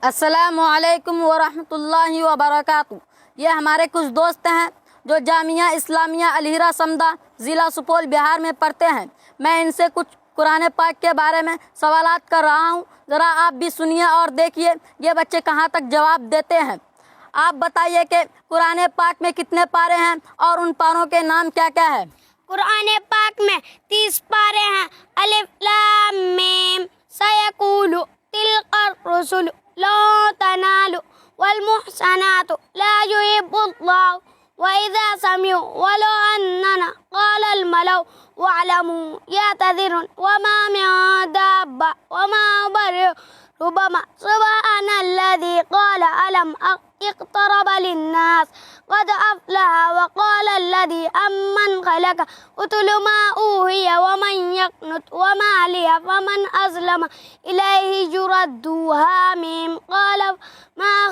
अस्सलामु अलैकुम वरहमतुल्लाहि वबरकातुहू। ये हमारे कुछ दोस्त हैं जो जामिया इस्लामिया अलहिरा समदा ज़िला सुपौल बिहार में पढ़ते हैं। मैं इनसे कुछ कुरान पाक के बारे में सवालात कर रहा हूँ, ज़रा आप भी सुनिए और देखिए ये बच्चे कहाँ तक जवाब देते हैं। आप बताइए कि कुरान पाक में कितने पारे हैं और उन पारों के नाम क्या क्या है। कुरान पाक में 30 पारे हैं। अलिफ लाम मीम सयक़ूलु तिल्कर रुसुल ला तनालु वल मुहसनातु ला युहिब्बुल्लाहु व इज़ा समिउ वलो अन्नना क़ालल मलउ वअलमू यअतज़िरुन वमा मिन दाब्बा वमा बर्रिउ रुबमा सुब्हानल्लज़ी क़ाल अलम اقترب للناس قد أفلح وقال الذي أمن خلق أتل ما أوحي ومن يقنت وما لي فمن أظلم إليه يرد حميم قال ما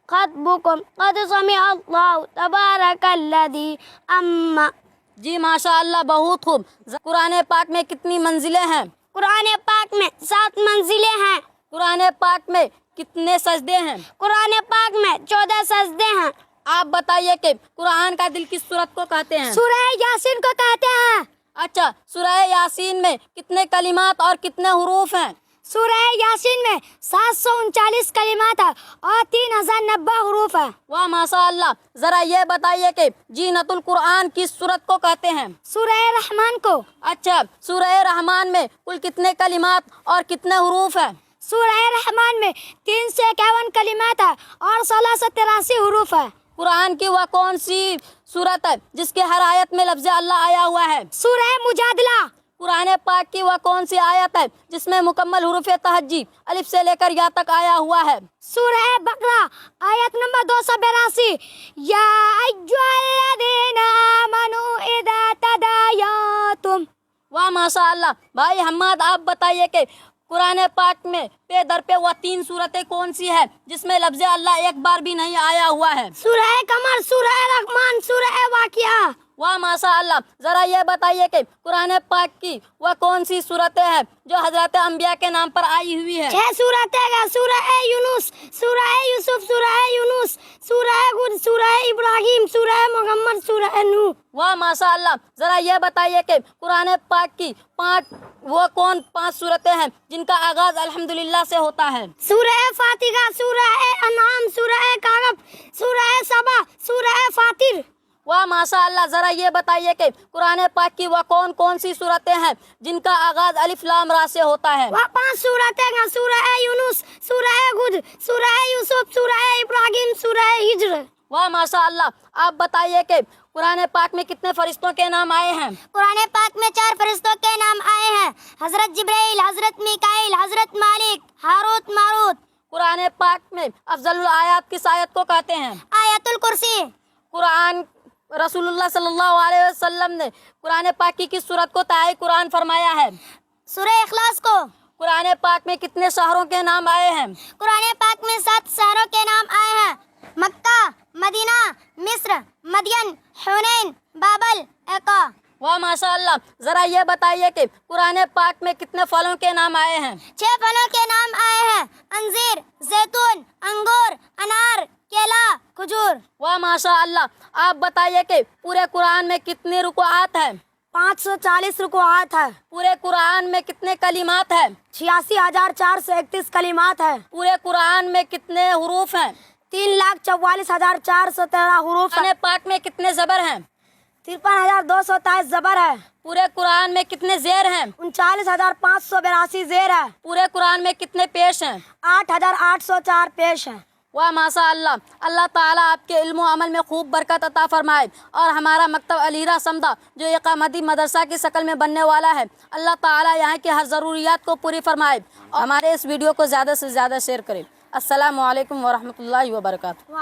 خطبكم قد سمع الله تبارك الذي أما। जी माशाअल्लाह, बहुत खूब। कुरान पाक में कितनी मंजिलें हैं। कुरान पाक में 7 मंजिलें हैं। कुरान पाक में कितने सजदे हैं। कुरान पाक में 14 सजदे हैं। आप बताइए कि कुरान का दिल किस सूरत को कहते हैं। सूरह यासीन को कहते हैं। अच्छा, सूरह यासीन में कितने कलिमात और कितने हुरूफ हैं। सूरह यासीन में 739 कलिमात है और 3090 हुरूफ है। वाह माशाअल्लाह, जरा ये बताइए कि जीनतुल कुरान किस सूरत को कहते हैं। सूरह रहमान को। अच्छा, सूरह रहमान में कुल कितने कलिमात और कितने हुरूफ हैं। सूरह रहमान में 351 कलिमात है और 1683 हुरूफ है। कुरान की वह कौन सी सूरत है जिसके हर आयत में लफ्ज़ अल्लाह आया हुआ है। सूरह मुजादला। कुरान पाक की वह कौन सी आयत है जिसमें मुकम्मल हुरूफ तहज्जी अलिफ से लेकर या तक आया हुआ है। सूरह बकरा आयत नंबर 282। या अय्युहल्लज़ीना आमनू इज़ा तदायंतुम। वाह माशाअल्लाह। भाई हम्मद, आप बताइए कि कुरान पाक में पे दर पे वह 3 सूरतें कौन सी है जिसमें लफ्ज़ अल्लाह एक बार भी नहीं आया हुआ है। सूरह कमर, सूरह रहमान, सूरह वाक़िया। वाह माशाअल्लाह, जरा ये बताइए कि कुरान पाक की वह कौन सी सूरतें हैं जो हजरत अंबिया के नाम पर आई हुई है। 6 सूरतें हैं। सूरह यूनुस, सूरह यूसुफ, सूरह यूनुस, सूरह हुद, सूरह इब्राहिम, सूरह मुहम्मद, सूरह नूह। वाह माशाअल्लाह, जरा ये बताइए कि कुरान पाक की 5 सूरतें हैं जिनका आगाज अल्हम्दुलिल्लाह से होता है। सूरह फातिहा, सूरह अनाम, सूरह कहफ, सूरह सबा, सूरह फातिर। वाह माशाअल्लाह, जरा ये बताइए कि कुरान पाक की वह कौन सी सूरतें हैं जिनका आगाज अलिफ लाम रा से होता है। वह 5 सूरतें हैं। सूरह यूनुस, सूरह हुद, सूरह यूसुफ, सूरह इब्राहिम, सूरह हिज्र। वाह माशाअल्लाह, आप बताइए कि कुरान पाक में कितने फरिश्तों के नाम आए हैं। कुरान पाक में 4 फरिश्तों के नाम आए हैं। हजरत जिब्राइल, हजरत मिकाइल, हजरत मालिक, हारूत मारूत। कुरान पाक में अफजलुल आयात किस आयत को कहते हैं। आयतुल कुर्सी। कुरान रसूलुल्लाह सल्लल्लाहु अलैहि वसल्लम ने कुरान पाक की किस सूरत को ताए कुरान फरमाया है। सूरह इखलास को। कुरान पाक में कितने शहरों के नाम आए हैं। कुरान पाक में 7 शहरों के नाम आए हैं। मक्का, मदीना, मिस्र, मदियन, हुनैन, बाबल, एका। वाह माशाअल्लाह, जरा ये बताइए कि कुरान पाक में कितने फलों के नाम आए हैं। 6 फलों के नाम आए हैं। अंजीर, जैतून, अंगूर, अनार, केला, खजूर। वाह माशाअल्लाह, आप बताइए कि पूरे कुरान में कितनी रुकुआत है। 540 रुकुआत है। पूरे कुरान में कितने कलिमात है। 86,431 कलिमात है। पूरे कुरान में कितने हुरूफ हैं। 3,44,413 हुरूफ है। कुरान पाक में कितने जबर हैं। 53,227 जबर है। पूरे कुरान में कितने जेर हैं। 39,582 जेर है। पूरे कुरान में कितने पेश हैं। 8,804 पेश है। वाह माशाअल्लाह, अल्लाह ताला आपके इल्म अमल में खूब बरकत अता फरमाए और हमारा मकतब अलहिरा समदा जो इक़ामती मदरसा की शक्ल में बनने वाला है, अल्लाह ताला यहाँ की हर ज़रूरियात को पूरी फरमाए और हमारे इस वीडियो को ज़्यादा से ज़्यादा शेयर करें। अस्सलामु अलैकुम वरहमतुल्लाहि वबरकातुहू।